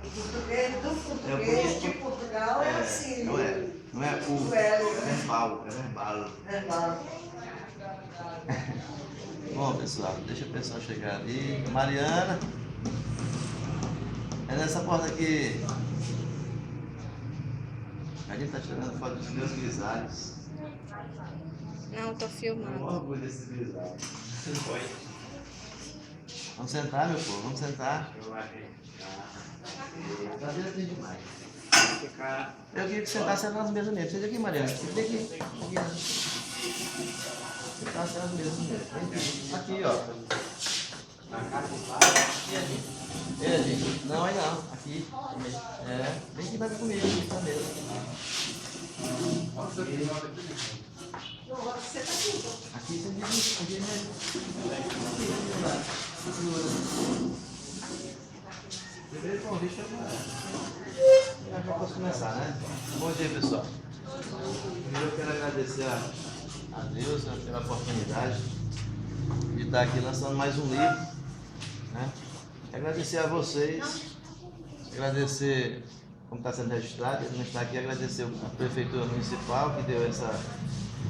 Português do português de Portugal é assim. Não é o. É verbal. É verbal. verbal. Bom, pessoal, deixa o pessoal chegar ali. Mariana. É nessa porta aqui. A gente tá tirando foto dos meus grisalhos. Não, tô Eu filmando. orgulho desses grisalhos. Vamos sentar, meu povo, vamos sentar. Tá dentro demais. Eu queria que sentasse nas mesas mesmo. Seja aqui, Mariana. Vem aqui. Sentasse nas mesas mesmo. Aqui, ó. E aí, gente? Não, aí não. Aqui. É. Vem aqui, vai comigo. Aqui na mesa. Aqui você diz. Aqui mesmo. Primeiro convite é já posso começar, né? Bom dia, pessoal. Primeiro eu quero agradecer a Deus, né, pela oportunidade de estar aqui lançando mais um livro, né? Agradecer a vocês, agradecer como está sendo registrado, ele não está aqui, agradecer a Prefeitura Municipal que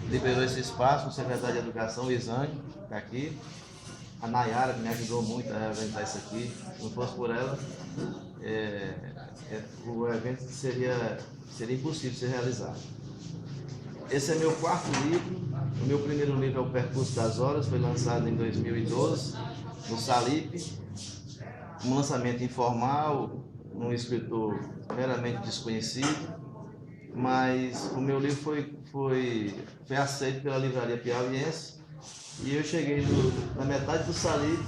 liberou esse espaço, o secretário de Educação, o Isane, que está aqui. A Nayara, que me ajudou muito a organizar isso aqui. Se não fosse por ela, o evento seria impossível ser realizado. Esse é meu quarto livro. O meu primeiro livro é O Percurso das Horas, foi lançado em 2012, no Salip. Um lançamento informal, um escritor meramente desconhecido, mas o meu livro foi aceito pela Livraria Piauiense. E eu cheguei na metade do Salip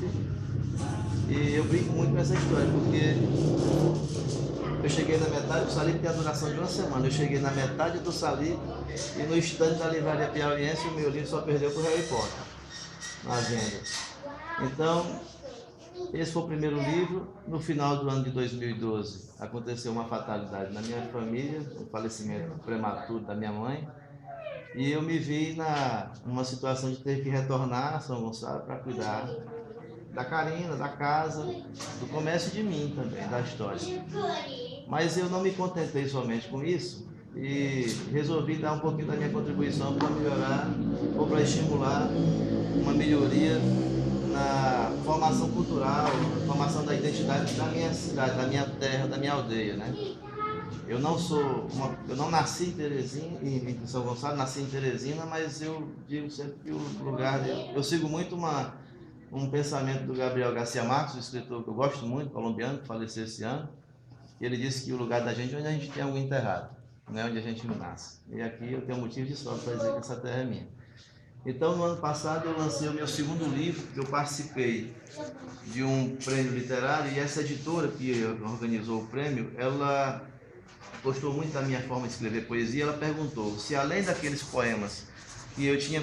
e eu brinco muito com essa história, porque eu cheguei na metade do Salip, tem a duração de uma semana. Eu cheguei na metade do Salip e no estande da Livraria Piauiense o meu livro só perdeu para o Harry Potter na venda. Então, esse foi o primeiro livro. No final do ano de 2012 aconteceu uma fatalidade na minha família, o falecimento prematuro da minha mãe. E eu me vi numa situação de ter que retornar a São Gonçalo para cuidar da Karina, da casa, do comércio de mim também, da história. Mas eu não me contentei somente com isso e resolvi dar um pouquinho da minha contribuição para melhorar ou para estimular uma melhoria na formação cultural, na formação da identidade da minha cidade, da minha terra, da minha aldeia, né? Eu não nasci em Teresina, em São Gonçalo, nasci em Teresina, mas eu digo sempre que o lugar, eu sigo muito um pensamento do Gabriel Garcia Marques, um escritor que eu gosto muito, colombiano, que faleceu esse ano. Ele disse que o lugar da gente é onde a gente tem algo enterrado, não é onde a gente nasce. E aqui eu tenho motivo de sorte para dizer que essa terra é minha. Então, no ano passado, eu lancei o meu segundo livro, que eu participei de um prêmio literário, e essa editora que organizou o prêmio, ela gostou muito da minha forma de escrever poesia. Ela perguntou se, além daqueles poemas que eu tinha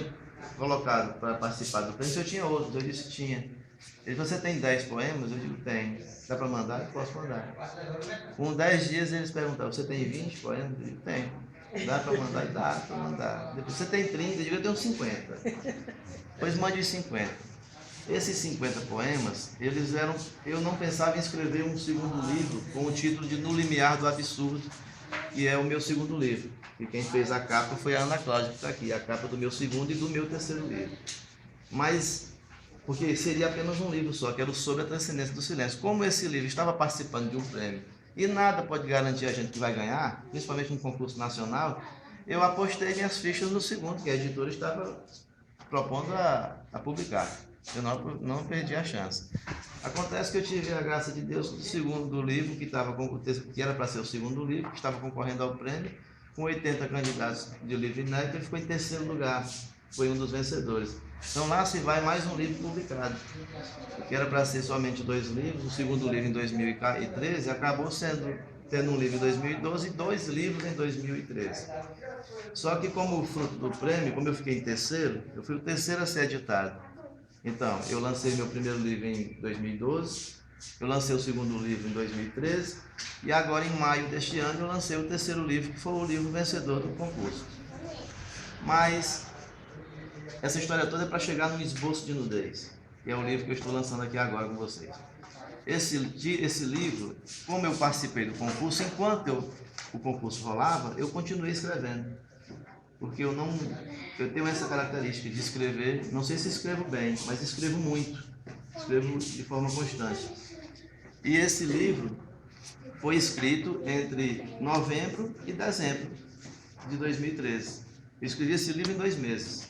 colocado para participar do prêmio, se eu tinha outros. Eu disse que tinha. Ele falou: você tem 10 poemas? Eu digo: tenho. Dá para mandar? Eu posso mandar. Com 10 dias eles perguntaram: você tem 20 poemas? Eu digo: tenho. Dá para mandar? Dá para mandar. Depois: você tem 30? Eu digo: eu tenho 50. Pois mande os 50. Esses 50 poemas, eles eram... Eu não pensava em escrever um segundo livro com o título de No Limiar do Absurdo, que é o meu segundo livro. E quem fez a capa foi a Ana Cláudia, que está aqui, a capa do meu segundo e do meu terceiro livro. Mas, porque seria apenas um livro só, que era o Sobre a Transcendência do Silêncio. Como esse livro estava participando de um prêmio, e nada pode garantir a gente que vai ganhar, principalmente no concurso nacional, eu apostei minhas fichas no segundo, que a editora estava propondo a publicar. Eu não perdi a chance. Acontece que eu tive a graça de Deus do segundo livro, que era para ser o segundo livro, que estava concorrendo ao prêmio, com 80 candidatos de livro inédito, ele ficou em terceiro lugar, foi um dos vencedores. Então lá se vai mais um livro publicado, que era para ser somente 2 livros, o segundo livro em 2013, acabou tendo um livro em 2012 e 2 livros em 2013. Só que como fruto do prêmio, como eu fiquei em terceiro, eu fui o terceiro a ser editado. Então, eu lancei meu primeiro livro em 2012, eu lancei o segundo livro em 2013 e agora em maio deste ano eu lancei o terceiro livro, que foi o livro vencedor do concurso. Mas essa história toda é para chegar no Esboço de Nudez, que é o livro que eu estou lançando aqui agora com vocês. esse livro, como eu participei do concurso, enquanto o concurso rolava, eu continuei escrevendo. Porque eu tenho essa característica de escrever, não sei se escrevo bem, mas escrevo muito, escrevo de forma constante. E esse livro foi escrito entre novembro e dezembro de 2013. Eu escrevi esse livro em 2 meses.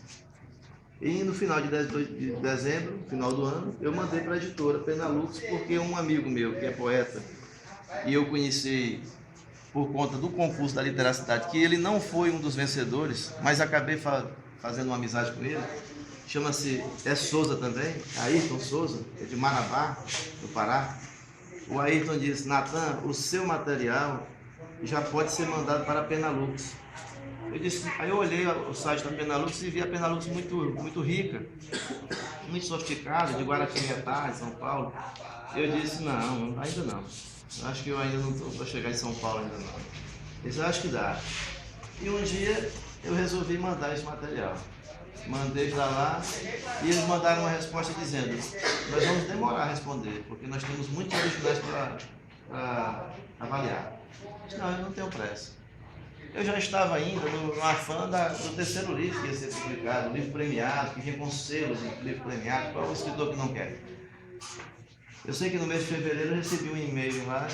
E no final de dezembro, final do ano, eu mandei para a editora Penalux, porque um amigo meu, que é poeta, e eu conheci por conta do concurso da Literacidade, que ele não foi um dos vencedores, mas acabei fazendo uma amizade com ele. Chama-se Souza também, Ayrton Souza, é de Marabá, do Pará. O Ayrton disse: Natan, o seu material já pode ser mandado para a Penalux. Aí eu olhei o site da Penalux e vi a Penalux muito rica, muito sofisticada, de Guaratinguetá, em São Paulo. Eu disse: não, ainda não. Eu acho que eu ainda não vou chegar em São Paulo ainda não. Eu acho que dá. E um dia eu resolvi mandar esse material. Mandei para lá e eles mandaram uma resposta dizendo: nós vamos demorar a responder, porque nós temos muitos originais para avaliar. Eu disse: não, eu não tenho pressa. Eu já estava ainda no afã do terceiro livro que ia ser publicado, o livro premiado, que vinha com selos de livro premiado. Qual é o escritor que não quer? Eu sei que no mês de fevereiro eu recebi um e-mail lá,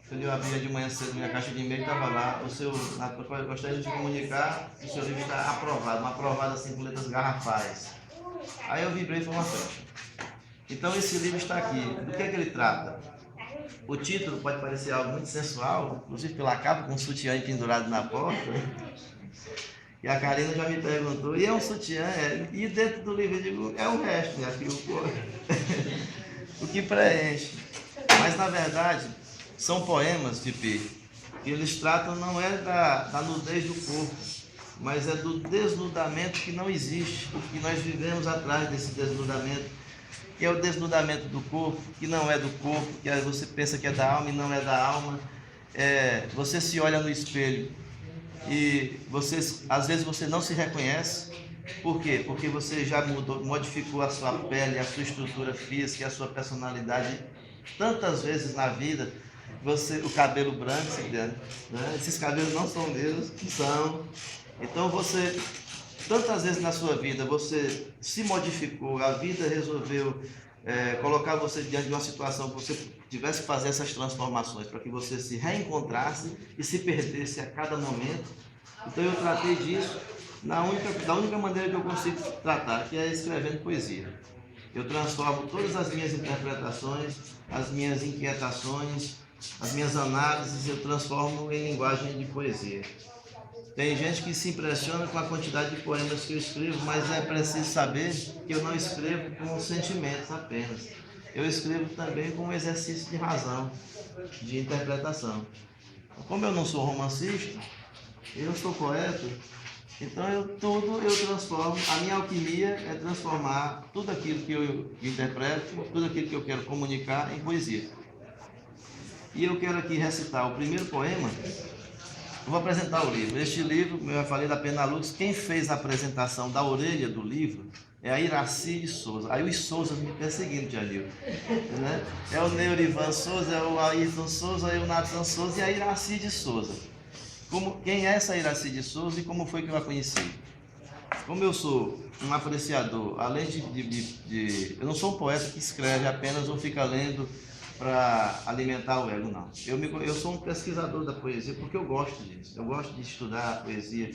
quando eu abria de manhã cedo minha caixa de e-mail, estava lá: eu gostaria de te comunicar que o seu livro está aprovado, aprovado assim com letras garrafais. Aí eu vibrei e foi uma festa. Então esse livro está aqui. Do que é que ele trata? O título pode parecer algo muito sensual, inclusive pela capa com um sutiã pendurado na porta. E a Karina já me perguntou: e é um sutiã? E dentro do livro eu digo: é o resto, minha filha, o que preenche. Mas na verdade são poemas, Pipi, que eles tratam não é da nudez do corpo, mas é do desnudamento que não existe, o que nós vivemos atrás desse desnudamento, que é o desnudamento do corpo, que não é do corpo, que você pensa que é da alma e não é da alma. Você se olha no espelho e às vezes você não se reconhece. Por quê? Porque você já modificou a sua pele, a sua estrutura física, a sua personalidade tantas vezes na vida. O cabelo branco, né? Esses cabelos não são meus, são. Então tantas vezes na sua vida você se modificou, a vida resolveu colocar você diante de uma situação que você tivesse que fazer essas transformações para que você se reencontrasse e se perdesse a cada momento. Então eu tratei disso da única maneira que eu consigo tratar, que é escrevendo poesia. Eu transformo todas as minhas interpretações, as minhas inquietações, as minhas análises, eu transformo em linguagem de poesia. Tem gente que se impressiona com a quantidade de poemas que eu escrevo, mas é preciso saber que eu não escrevo com sentimentos apenas. Eu escrevo também com um exercício de razão, de interpretação. Como eu não sou romancista, eu sou poeta, então eu transformo. A minha alquimia é transformar tudo aquilo que eu interpreto, tudo aquilo que eu quero comunicar em poesia. E eu quero aqui recitar o primeiro poema. Eu vou apresentar o livro. Este livro, eu já falei da Penalux, quem fez a apresentação da orelha do livro é a Iraci de Souza. Aí os Souza me perseguindo, Janil. Né? É o Neurivan Souza, é o Ayrton Souza, é o Natan Souza e a Iraci de Souza. Quem é essa Iraci de Souza e como foi que eu a conheci? Como eu sou um apreciador, além eu não sou um poeta que escreve apenas ou fica lendo para alimentar o ego, não. Eu sou um pesquisador da poesia porque eu gosto disso. Eu gosto de estudar a poesia.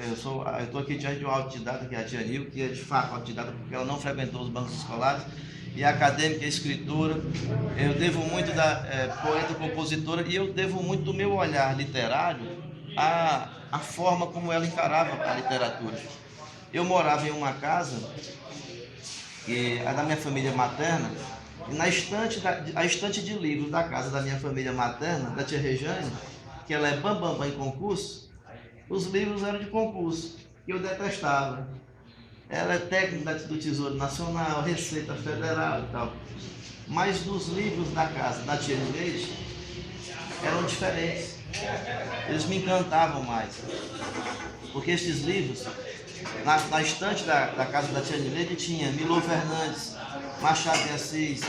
Eu estou aqui diante de uma autodidata, que é a Tia Nil, que é de fato autodidata porque ela não frequentou os bancos escolares, e é acadêmica, é escritora. Eu devo muito da poeta, compositora, e eu devo muito do meu olhar literário à forma como ela encarava a literatura. Eu morava em uma casa, que é da minha família materna, e a estante de livros da casa da minha família materna, da tia Rejane, que ela é bambambam em concurso, os livros eram de concurso, que eu detestava. Ela é técnica do Tesouro Nacional, Receita Federal e tal. Mas dos livros da casa da tia de Leite eram diferentes. Eles me encantavam mais. Porque estes livros, na estante da casa da tia de Leite, tinha Milor Fernandes, Machado de Assis,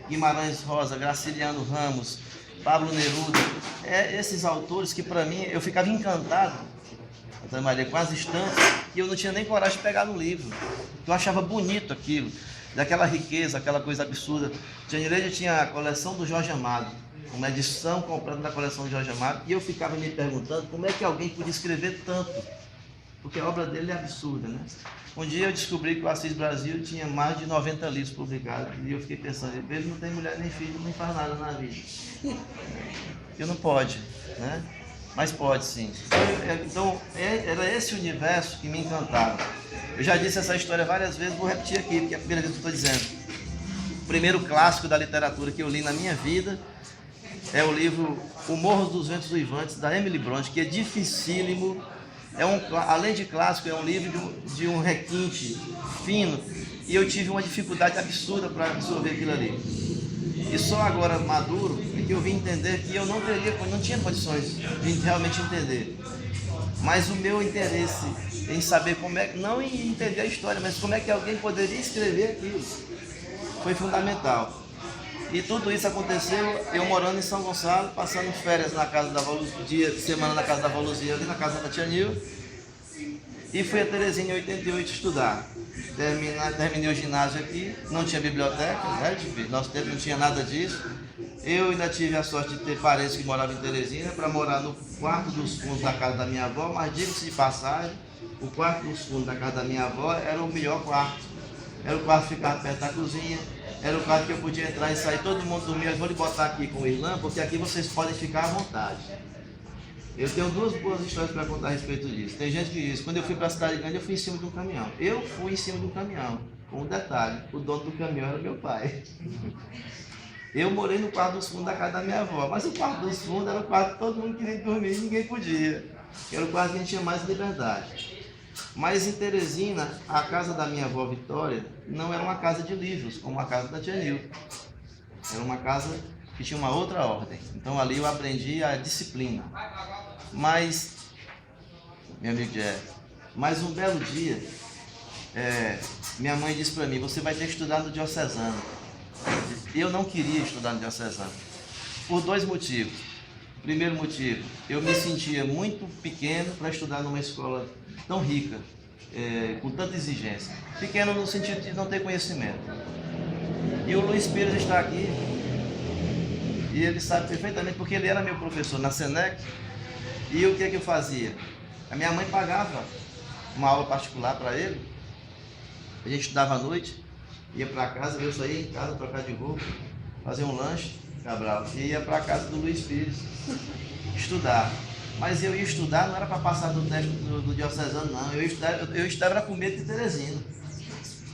Guimarães Rosa, Graciliano Ramos, Pablo Neruda, esses autores que para mim eu ficava encantado, Santa Maria, com as estantes, e eu não tinha nem coragem de pegar no livro. Eu achava bonito aquilo, daquela riqueza, aquela coisa absurda. Tia Nereide tinha a coleção do Jorge Amado, uma edição completa da coleção do Jorge Amado, e eu ficava me perguntando como é que alguém podia escrever tanto, porque a obra dele é absurda, né? Um dia eu descobri que o Assis Brasil tinha mais de 90 livros publicados, e eu fiquei pensando, ele não tem mulher nem filho, nem faz nada na vida. E não pode, né? Mas pode sim. Então, era esse universo que me encantava. Eu já disse essa história várias vezes, vou repetir aqui, porque é a primeira vez que eu estou dizendo. O primeiro clássico da literatura que eu li na minha vida é o livro O Morro dos Ventos Uivantes, da Emily Bronte, que é dificílimo. Além de clássico, é um livro de um requinte fino, e eu tive uma dificuldade absurda para absorver aquilo ali. E só agora, maduro, é que eu vim entender que eu não tinha condições de realmente entender. Mas o meu interesse em saber como é, não em entender a história, mas como é que alguém poderia escrever aquilo, foi fundamental. E tudo isso aconteceu eu morando em São Gonçalo, passando férias na casa da avó Luzia, dia de semana na casa da avó Luzia, ali na casa da tia Nil, e fui a Teresina em 88 estudar. Terminei o ginásio aqui, não tinha biblioteca, né? Nosso tempo não tinha nada disso. Eu ainda tive a sorte de ter parentes que moravam em Teresina para morar no quarto dos fundos da casa da minha avó, mas diga-se de passagem, o quarto dos fundos da casa da minha avó era o melhor quarto. Era o quarto que ficava perto da cozinha, era o quarto que eu podia entrar e sair, todo mundo dormia. Eu vou lhe botar aqui com o Irlã, porque aqui vocês podem ficar à vontade. Eu tenho duas boas histórias para contar a respeito disso. Tem gente que diz, quando eu fui para a cidade grande, eu fui em cima de um caminhão. Eu fui em cima de um caminhão, com um detalhe, o dono do caminhão era meu pai. Eu morei no quarto dos fundos da casa da minha avó, mas o quarto dos fundos era o quarto que todo mundo queria dormir e ninguém podia. Era o quarto que a gente tinha mais liberdade. Mas em Teresina, a casa da minha avó Vitória não era uma casa de livros, como a casa da tia Nil. Era uma casa que tinha uma outra ordem. Então ali eu aprendi a disciplina. Mas, meu amigo Jeff, mas um belo dia, minha mãe disse para mim, você vai ter que estudar no diocesano. Eu não queria estudar no diocesano, por dois motivos. Primeiro motivo, eu me sentia muito pequeno para estudar numa escola tão rica, com tanta exigência. Pequeno no sentido de não ter conhecimento. E o Luiz Pires está aqui, e ele sabe perfeitamente, porque ele era meu professor na Senec, e o que é que eu fazia? A minha mãe pagava uma aula particular para ele, a gente estudava à noite, ia para casa, eu saía em casa, trocar de roupa, fazer um lanche, Cabral, e ia para a casa do Luiz Pires estudar. Mas eu ia estudar, não era para passar do teste do diocesano, não. Eu estudava com medo de Teresina.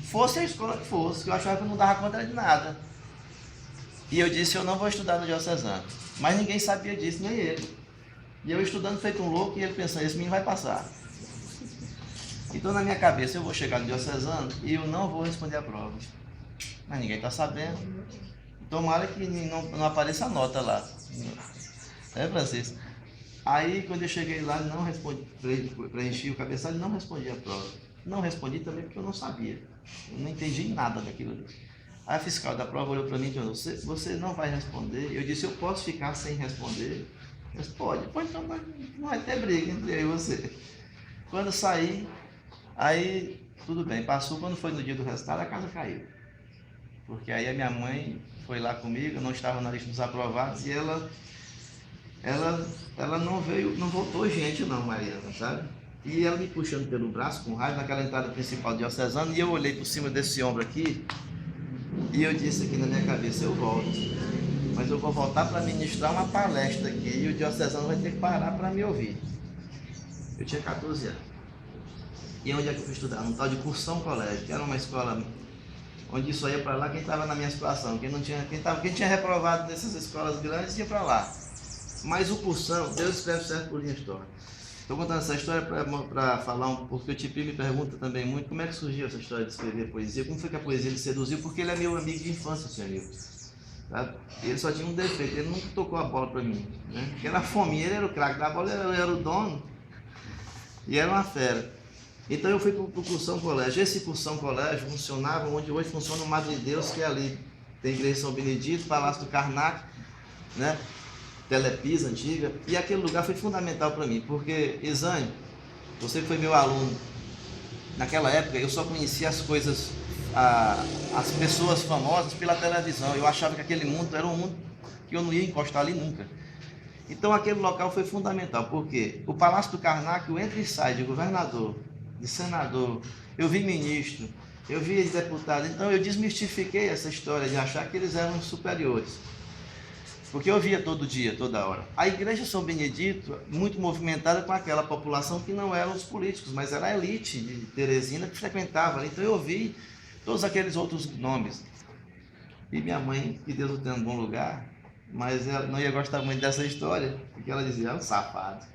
Fosse a escola que fosse, que eu achava que eu não dava conta de nada. E eu disse, eu não vou estudar no diocesano. Mas ninguém sabia disso, nem ele. E eu estudando feito um louco, e ele pensando, esse menino vai passar. Então na minha cabeça, eu vou chegar no diocesano e eu não vou responder a prova. Mas ninguém está sabendo. Tomara que não apareça a nota lá. Francisco? Aí, quando eu cheguei lá, não respondi, preenchi o cabeçalho e não respondi a prova. Não respondi também porque eu não sabia. Eu não entendi nada daquilo ali. Aí a fiscal da prova olhou para mim e disse, você não vai responder? Eu disse, eu posso ficar sem responder? Eu disse, pode. Pô, então não vai ter briga entre eu e você. Quando eu saí, aí tudo bem. Passou, quando foi no dia do resultado, a casa caiu. Porque aí a minha mãe foi lá comigo, eu não estava na lista dos aprovados, e ela não veio, não voltou gente não, Mariana, sabe? E ela me puxando pelo braço com raiva naquela entrada principal diocesana, e eu olhei por cima desse ombro aqui, e eu disse aqui na minha cabeça, eu volto, mas eu vou voltar para ministrar uma palestra aqui, e o diocesano vai ter que parar para me ouvir. Eu tinha 14 anos. E onde é que eu fui estudar? No tal de Cursão Colégio, que era uma escola onde só ia para lá quem estava na minha situação, quem tinha reprovado nessas escolas grandes ia para lá. Mas o Cursão, Deus escreve certo por linha história. Estou contando essa história para falar porque o Tipi me pergunta também muito como é que surgiu essa história de escrever poesia, como foi que a poesia ele seduziu, porque ele é meu amigo de infância, senhor amigo. Tá? Ele só tinha um defeito, ele nunca tocou a bola para mim, né? Porque era fominha, ele era o craque da bola, ele era o dono e era uma fera. Então eu fui para o Cursão Colégio. Esse Cursão Colégio funcionava onde hoje funciona o Madre Deus, que é ali, tem a Igreja São Benedito, Palácio do Karnak, né? Telepisa antiga, e aquele lugar foi fundamental para mim, porque, Isane, você que foi meu aluno, naquela época eu só conhecia as coisas, as pessoas famosas pela televisão. Eu achava que aquele mundo era um mundo que eu não ia encostar ali nunca. Então aquele local foi fundamental, porque o Palácio do Karnak, o entra e sai de governador, de senador, eu vi ministro, eu vi deputado, então eu desmistifiquei essa história de achar que eles eram superiores. Porque eu via todo dia, toda hora. A Igreja São Benedito, muito movimentada com aquela população que não eram os políticos, mas era a elite de Teresina que frequentava ali. Então eu vi todos aqueles outros nomes. E minha mãe, que Deus o tenha em bom lugar, mas ela não ia gostar muito dessa história, porque ela dizia, é um safado.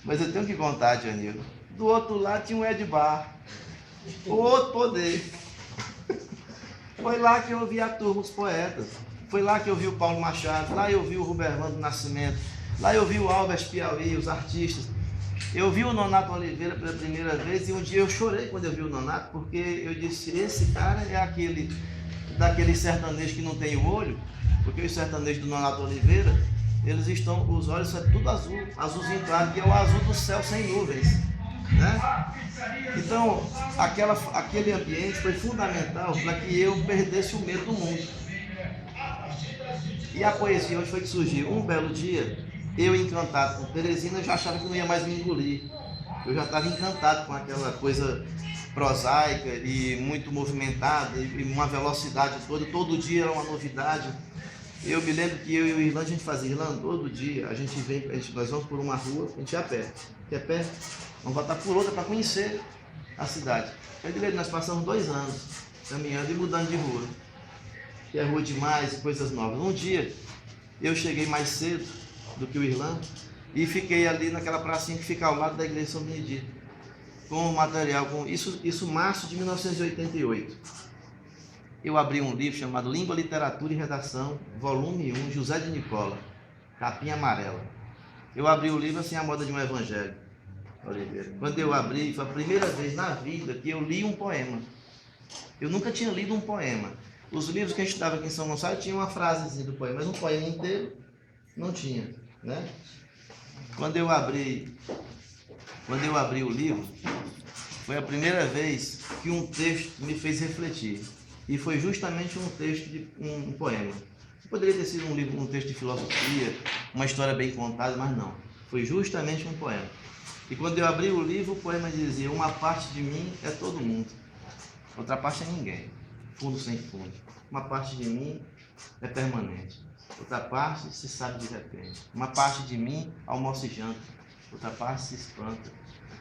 Mas eu tenho que contar, Djanilo. Do outro lado tinha um Edbar, o outro poder. Foi lá que eu vi a turma, os poetas. Foi lá que eu vi o Paulo Machado, lá eu vi o Rubervando Nascimento, lá eu vi o Albert Piauí, os artistas. Eu vi o Nonato Oliveira pela primeira vez e um dia eu chorei quando eu vi o Nonato, porque eu disse, esse cara é aquele, daquele sertanejo que não tem o olho, porque os sertanejos do Nonato Oliveira, eles estão, os olhos são tudo azul, azulzinho claro, que é o azul do céu sem nuvens, né? Então, aquele ambiente foi fundamental para que eu perdesse o medo do mundo. E a poesia hoje foi que surgiu. Um belo dia, eu encantado com Teresina, já achava que não ia mais me engolir. Eu já estava encantado com aquela coisa prosaica e muito movimentada, e uma velocidade toda, todo dia era uma novidade. Eu me lembro que eu e o Irlanda, a gente fazia Irlanda todo dia, nós vamos por uma rua, a gente ia a pé, que é perto, vamos voltar por outra para conhecer a cidade. Eu me lembro, nós passamos 2 anos caminhando e mudando de rua. Que é rua demais, coisas novas. Um dia, eu cheguei mais cedo do que o Irlanda e fiquei ali naquela pracinha que fica ao lado da Igreja São Benedito, com o material, isso março de 1988. Eu abri um livro chamado Língua, Literatura e Redação, volume 1, José de Nicola, capinha amarela. Eu abri o livro assim, a moda de um evangelho. Oliveira. Quando eu abri, foi a primeira vez na vida que eu li um poema. Eu nunca tinha lido um poema. Os livros que a gente estudava aqui em São Gonçalo tinham uma frasezinha do poema, mas um poema inteiro não tinha, né? Quando eu abri o livro, foi a primeira vez que um texto me fez refletir. E foi justamente um texto de um poema. Poderia ter sido um texto de filosofia, uma história bem contada, mas não. Foi justamente um poema. E quando eu abri o livro, o poema dizia, uma parte de mim é todo mundo, outra parte é ninguém. Fundo sem fundo. Uma parte de mim é permanente, outra parte se sabe de repente. Uma parte de mim almoça e janta, outra parte se espanta.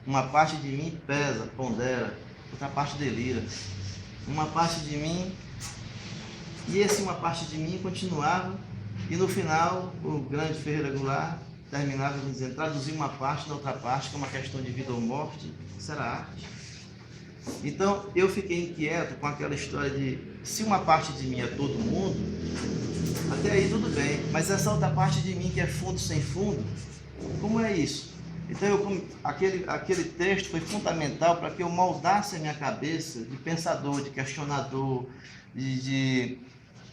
Uma parte de mim pesa, pondera, outra parte delira. Uma parte de mim, e uma parte de mim continuava, e no final o grande Ferreira Goulart terminava dizendo, traduzir uma parte na outra parte, que é uma questão de vida ou morte, será arte. Então eu fiquei inquieto com aquela história de se uma parte de mim é todo mundo, até aí tudo bem, mas essa outra parte de mim que é fundo sem fundo, como é isso? Então aquele texto foi fundamental para que eu moldasse a minha cabeça de pensador, de questionador, de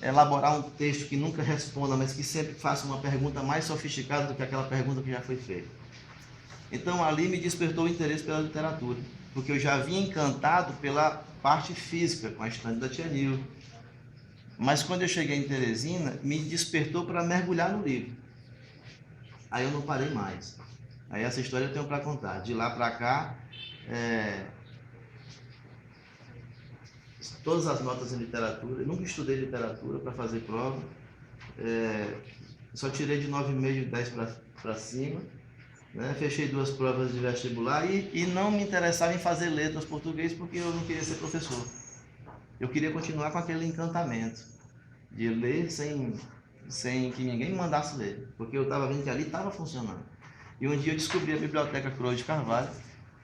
elaborar um texto que nunca responda, mas que sempre faça uma pergunta mais sofisticada do que aquela pergunta que já foi feita. Então ali me despertou o interesse pela literatura, porque eu já vinha encantado pela parte física, com a estante da Tia Nilva. Mas quando eu cheguei em Teresina, me despertou para mergulhar no livro. Aí eu não parei mais. Aí essa história eu tenho para contar. De lá para cá, todas as notas em literatura, eu nunca estudei literatura para fazer prova, só tirei de 9,5 e 10 para cima. Né? Fechei 2 provas de vestibular e não me interessava em fazer letras português porque eu não queria ser professor. Eu queria continuar com aquele encantamento de ler sem que ninguém me mandasse ler, porque eu estava vendo que ali estava funcionando. E um dia eu descobri a Biblioteca Cruz de Carvalho,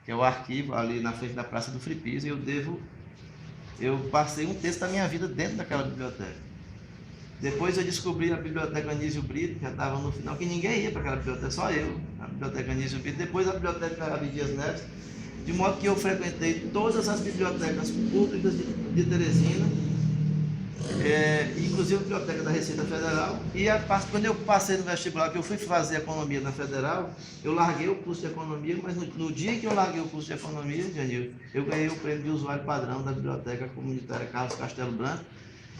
que é o arquivo ali na frente da Praça do Fripis, e eu passei um texto da minha vida dentro daquela biblioteca. Depois eu descobri a Biblioteca Anísio Brito, que já estava no final, que ninguém ia para aquela biblioteca, só eu, a Biblioteca Anísio Brito. Depois a Biblioteca Abdias Neves, de modo que eu frequentei todas as bibliotecas públicas de Teresina, inclusive a biblioteca da Receita Federal. E quando eu passei no vestibular, que eu fui fazer economia na Federal, eu larguei o curso de economia, mas no dia que eu larguei o curso de economia, Janil, eu ganhei o prêmio de usuário padrão da Biblioteca Comunitária Carlos Castelo Branco,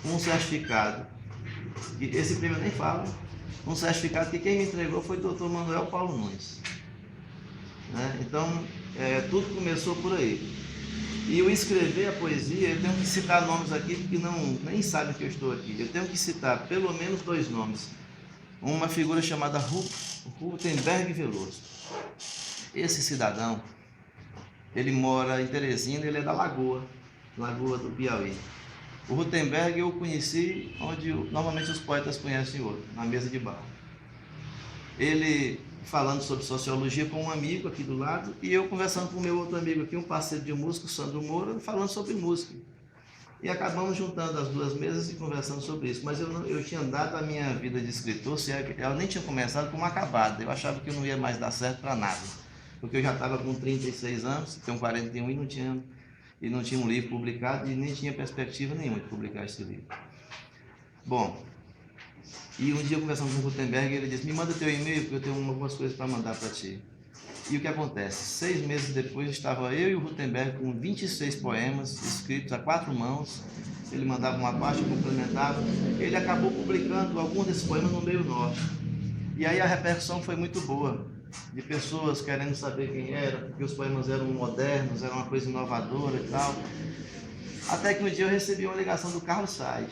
com um certificado. E esse prêmio eu nem falo, um certificado que quem me entregou foi o Dr. Manuel Paulo Nunes. Né? Então, tudo começou por aí. E eu escrever a poesia, eu tenho que citar nomes aqui, porque nem sabem que eu estou aqui. Eu tenho que citar pelo menos 2 nomes. Uma figura chamada Rutenberg Veloso. Esse cidadão, ele mora em Teresina, ele é da Lagoa do Piauí. O Rutenberg eu conheci onde normalmente os poetas conhecem o outro, na mesa de bar. Ele falando sobre sociologia com um amigo aqui do lado, e eu conversando com o meu outro amigo aqui, um parceiro de música, o Sandro Moura, falando sobre música. E acabamos juntando as 2 mesas e conversando sobre isso. Mas eu tinha dado a minha vida de escritor, ela nem tinha começado como acabada. Eu achava que eu não ia mais dar certo para nada. Porque eu já estava com 36 anos, tenho 41 e não tinha um livro publicado e nem tinha perspectiva nenhuma de publicar esse livro. Bom, e um dia conversando com o Gutenberg, ele disse, me manda teu e-mail porque eu tenho algumas coisas para mandar para ti. E o que acontece? 6 meses depois estava eu e o Gutenberg com 26 poemas escritos a 4 mãos. Ele mandava uma parte, complementava. Ele acabou publicando alguns desses poemas no Meio Norte. E aí a repercussão foi muito boa, de pessoas querendo saber quem era, porque os poemas eram modernos, era uma coisa inovadora e tal. Até que um dia eu recebi uma ligação do Carlos Said.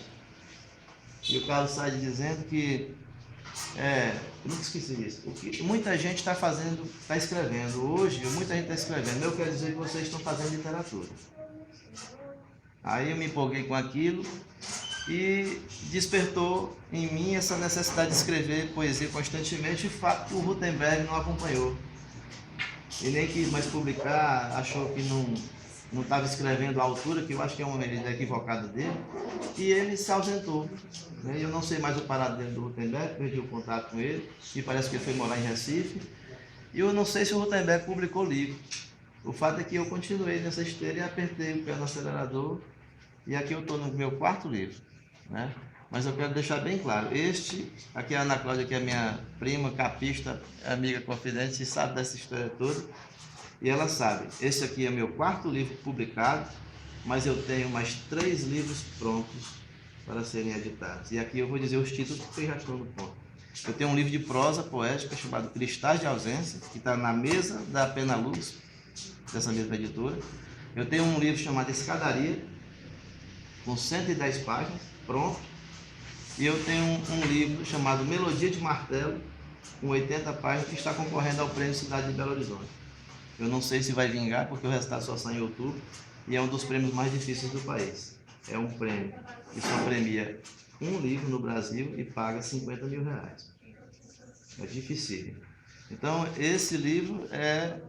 E o Carlos Said dizendo que, eu nunca esqueci isso, o que muita gente está escrevendo hoje, muita gente está escrevendo, eu quero dizer que vocês estão fazendo literatura. Aí eu me empolguei com aquilo e despertou em mim essa necessidade de escrever poesia constantemente, e fato o Rutenberg não acompanhou. E nem quis mais publicar, achou que não estava escrevendo à altura, que eu acho que é uma medida equivocada dele, e ele se ausentou. Eu não sei mais o paradeiro do Rutenberg, perdi o contato com ele, e parece que ele foi morar em Recife, e eu não sei se o Rutenberg publicou o livro. O fato é que eu continuei nessa esteira e apertei o pé no acelerador, e aqui eu estou no meu 4º livro. Né? Mas eu quero deixar bem claro, aqui é a Ana Cláudia, que é minha prima, capista, amiga confidente, e sabe dessa história toda, e ela sabe, esse aqui é meu 4º livro publicado, mas eu tenho mais 3 livros prontos para serem editados. E aqui eu vou dizer os títulos porque já estão no ponto. Eu tenho um livro de prosa poética chamado Cristais de Ausência, que está na mesa da Pena Luz, dessa mesma editora. Eu tenho um livro chamado Escadaria, com 110 páginas, pronto. E eu tenho um livro chamado Melodia de Martelo, com 80 páginas, que está concorrendo ao Prêmio Cidade de Belo Horizonte. Eu não sei se vai vingar, porque o resultado só sai em outubro, e é um dos prêmios mais difíceis do país. É um prêmio que só premia um livro no Brasil e paga 50 mil reais. É difícil. Então, esse livro é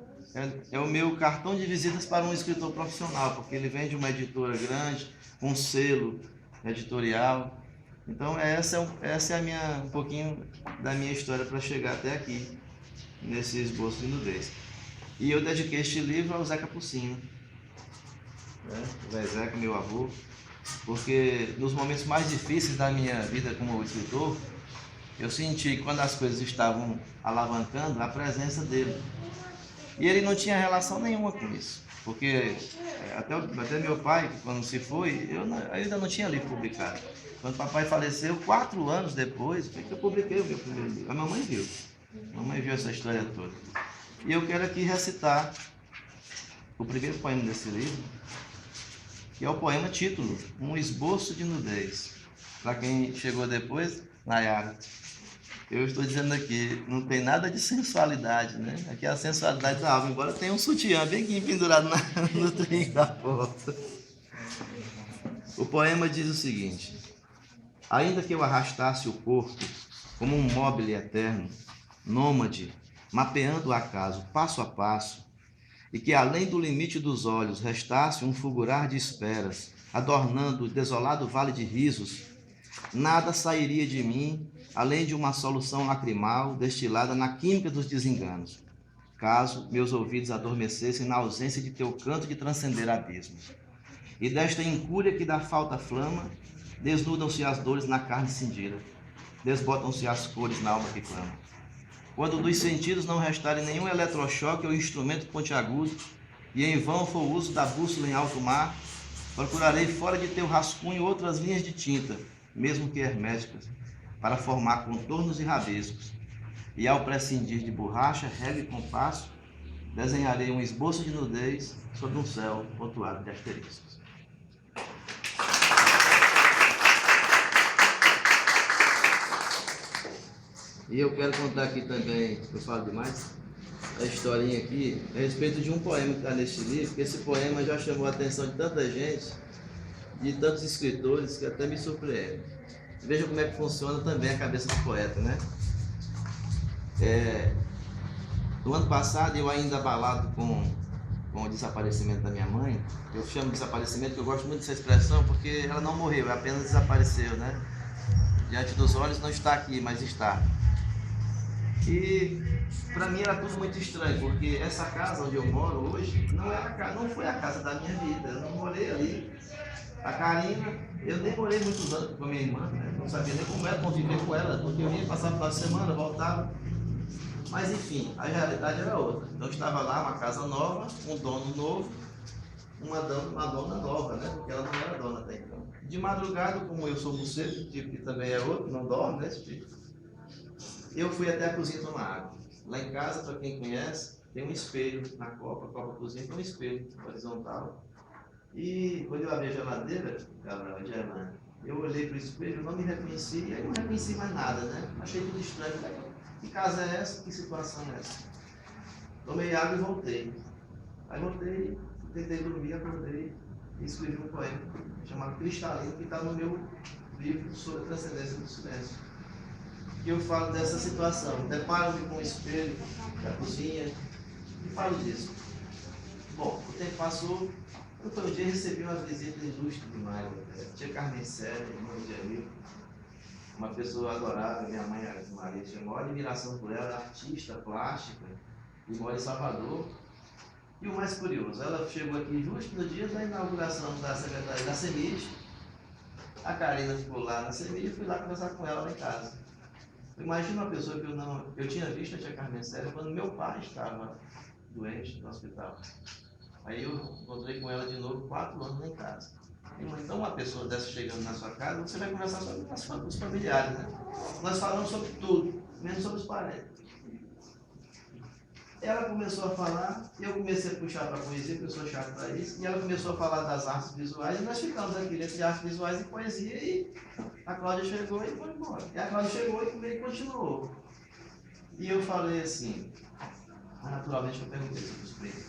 o meu cartão de visitas para um escritor profissional, porque ele vem de uma editora grande, um selo editorial. Então, essa é um pouquinho da minha história para chegar até aqui, nesse esboço de nudez. E eu dediquei este livro ao Zé Capucinho, o Zé Zeca, meu avô, porque nos momentos mais difíceis da minha vida como escritor, eu senti que quando as coisas estavam alavancando, a presença dele. E ele não tinha relação nenhuma com isso, porque até meu pai, quando se foi, eu ainda não tinha livro publicado. Quando papai faleceu, 4 anos depois, foi que eu publiquei o meu primeiro livro. A mamãe viu. A mamãe viu essa história toda. E eu quero aqui recitar o primeiro poema desse livro, que é o poema título, Um Esboço de Nudez. Para quem chegou depois, Nayara, eu estou dizendo aqui, não tem nada de sensualidade, né? Aqui é a sensualidade da alma, embora tenha um sutiã bem aqui pendurado no trinco da porta. O poema diz o seguinte: ainda que eu arrastasse o corpo como um móvel eterno, nômade, mapeando o acaso passo a passo, e que além do limite dos olhos restasse um fulgurar de esperas, adornando o desolado vale de risos, nada sairia de mim além de uma solução lacrimal destilada na química dos desenganos, caso meus ouvidos adormecessem na ausência de teu canto de transcender abismos. E desta incúria que da falta flama, Desnudam-se as dores na carne cindida, desbotam-se as cores na alma que clama. Quando dos sentidos não restarem nenhum eletrochoque ou instrumento pontiagudo, e em vão for o uso da bússola em alto mar, procurarei fora de teu rascunho outras linhas de tinta, mesmo que herméticas, para formar contornos e rabiscos. E ao prescindir de borracha, régua e compasso, desenharei um esboço de nudez sobre um céu pontuado de asteriscos. E eu quero contar aqui também, eu falo demais, a historinha aqui a respeito de um poema que está neste livro, porque esse poema já chamou a atenção de tanta gente, de tantos escritores, que até me surpreende. Veja como é que funciona também a cabeça do poeta, né? No ano passado, eu ainda abalado com o desaparecimento da minha mãe, eu chamo de desaparecimento, porque eu gosto muito dessa expressão, porque ela não morreu, ela apenas desapareceu, né? Diante dos olhos não está aqui, mas está. E para mim era tudo muito estranho, porque essa casa onde eu moro hoje não foi a casa da minha vida, eu não morei ali. A Karina, eu nem morei muitos anos com a minha irmã, né? Não sabia nem como era conviver com ela, porque eu ia passar o final de semana, voltava. Mas enfim, a realidade era outra. Então estava lá uma casa nova, um dono novo, uma dona nova, né? Porque ela não era dona até então. De madrugada, como eu sou morcego, tipo que também é outro, não dorme, né? Tipo, eu fui até a cozinha tomar água. Lá em casa, para quem conhece, tem um espelho na copa, a copa cozinha tem um espelho horizontal. E quando eu abri a geladeira, eu olhei para o espelho, não me reconheci, e aí não reconheci mais nada, né? Achei tudo estranho. Que casa é essa? Que situação é essa? Tomei água e voltei. Aí voltei, tentei dormir, acordei e escrevi um poema chamado Cristalino, que está no meu livro sobre a transcendência do silêncio. E eu falo dessa situação, deparo-me com o espelho da cozinha e falo disso. Bom, o tempo passou, eu foi um dia recebi uma visita ilustre demais, tia Carmen Célia, irmã de Jamil, uma pessoa adorável, minha mãe Maria, tinha maior admiração por ela, artista plástica, e mora em Salvador. E o mais curioso, ela chegou aqui justo no dia da inauguração da secretaria da CEMIG. A Karina ficou lá na CEMIG e fui lá conversar com ela lá em casa. Imagina uma pessoa que eu tinha visto a tia Carmen Célia quando meu pai estava doente no hospital. Aí eu encontrei com ela de novo 4 anos lá em casa. Então uma pessoa dessa chegando na sua casa, você vai conversar sobre os familiares, né? Nós falamos sobre tudo, menos sobre os parentes. Ela começou a falar, eu comecei a puxar para a poesia, porque eu sou chato para isso, e ela começou a falar das artes visuais, e nós ficamos aqui entre artes visuais e poesia, e a Cláudia chegou e foi embora. E a Cláudia chegou e continuou. E eu falei assim, naturalmente eu perguntei sobre os prêmios,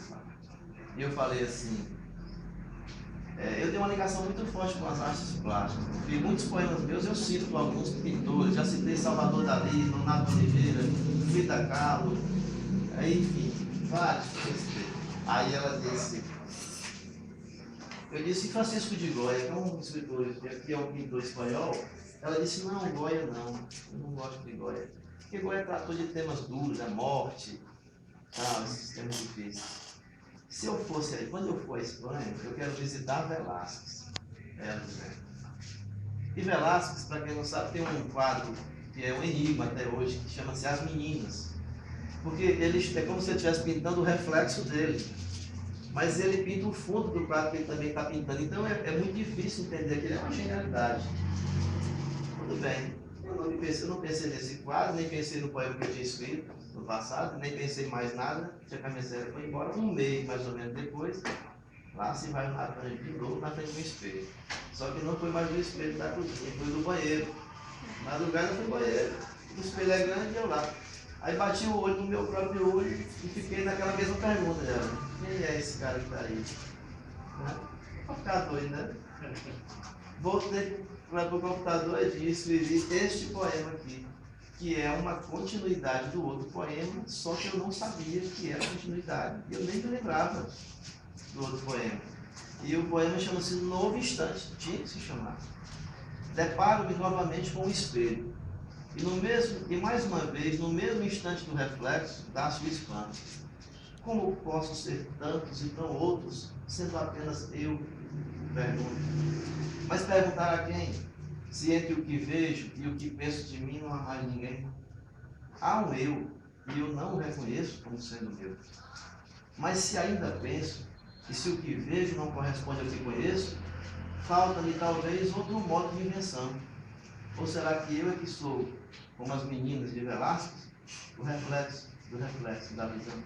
e eu falei assim, eu tenho uma ligação muito forte com as artes plásticas. E muitos poemas meus eu cito alguns pintores, já citei Salvador Dalí, Leonardo Oliveira, Frida Kahlo, enfim, vários. Aí ela disse, eu disse Francisco de Goya, que é um escritor, que é um pintor espanhol. Ela disse, não, Goya não, eu não gosto de Goya. Porque Goya tratou de temas duros, a morte, esses temas difíceis. Se eu fosse aí, quando eu for à Espanha, eu quero visitar Velázquez. E Velázquez, para quem não sabe, tem um quadro que é um enigma até hoje, que chama-se As Meninas. Porque ele, é como se ele estivesse pintando o reflexo dele. Mas ele pinta o fundo do quadro que ele também está pintando. Então é muito difícil entender que ele é uma genialidade. Tudo bem. Eu não pensei nesse quadro, nem pensei no poema que eu tinha escrito no passado, nem pensei mais nada. Tia Carmen Célia foi embora, um mês mais ou menos depois. Lá se vai na frente de novo, na frente do espelho. Só que não foi mais do espelho da cozinha, foi do banheiro. Madrugada foi banheiro. O espelho é grande e eu lá. Aí bati o olho no meu próprio olho e fiquei naquela mesma pergunta dela. Quem é esse cara que está aí? Vai ficar doido, né? Voltei para o computador e escrevi este poema aqui, que é uma continuidade do outro poema, só que eu não sabia que era continuidade. Eu nem me lembrava do outro poema. E o poema chama-se Novo Instante, tinha que se chamar. Deparo-me novamente com o espelho. E mais uma vez, no mesmo instante do reflexo, dá-se o espanto. Como posso ser tantos e tão outros, sendo apenas eu? Pergunto. Mas perguntar a quem? Se entre o que vejo e o que penso de mim não há mais ninguém. Há um eu, e eu não o reconheço como sendo meu. Mas se ainda penso, e se o que vejo não corresponde ao que conheço, falta-me talvez outro modo de invenção. Ou será que eu é que sou, como as meninas de Velázquez, o reflexo do reflexo da visão?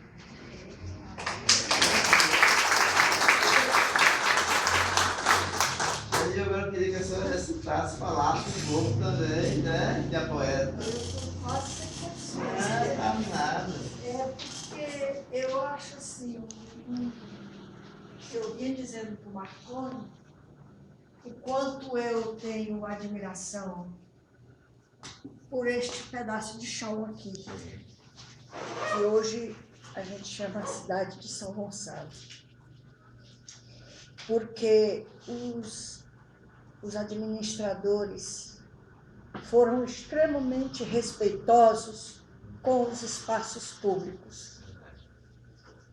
E agora eu queria que a senhora recitasse, falasse um pouco também, né, que é poeta. Eu estou quase sem condições. Nada. Porque eu acho assim, eu vinha dizendo para o Marconi o quanto eu tenho admiração por este pedaço de chão aqui, que hoje a gente chama a cidade de São Gonçalo. Porque os administradores foram extremamente respeitosos com os espaços públicos.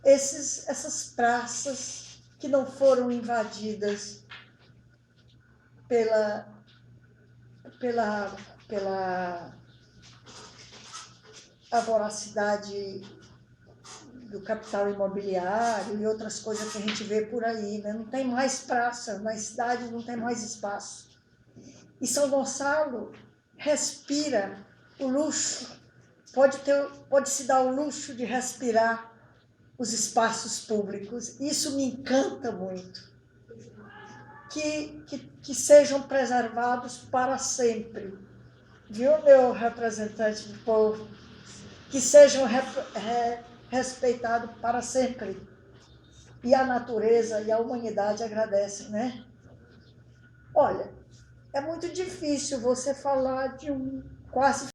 Essas praças que não foram invadidas pela a voracidade do capital imobiliário e outras coisas que a gente vê por aí, né? Não tem mais praça, nas cidades não tem mais espaço. E São Gonçalo respira o luxo, pode se dar o luxo de respirar os espaços públicos. Isso me encanta muito. Que sejam preservados para sempre. Viu, meu representante do povo? Que sejam respeitados para sempre. E a natureza e a humanidade agradecem, né? Olha, é muito difícil você falar de um quase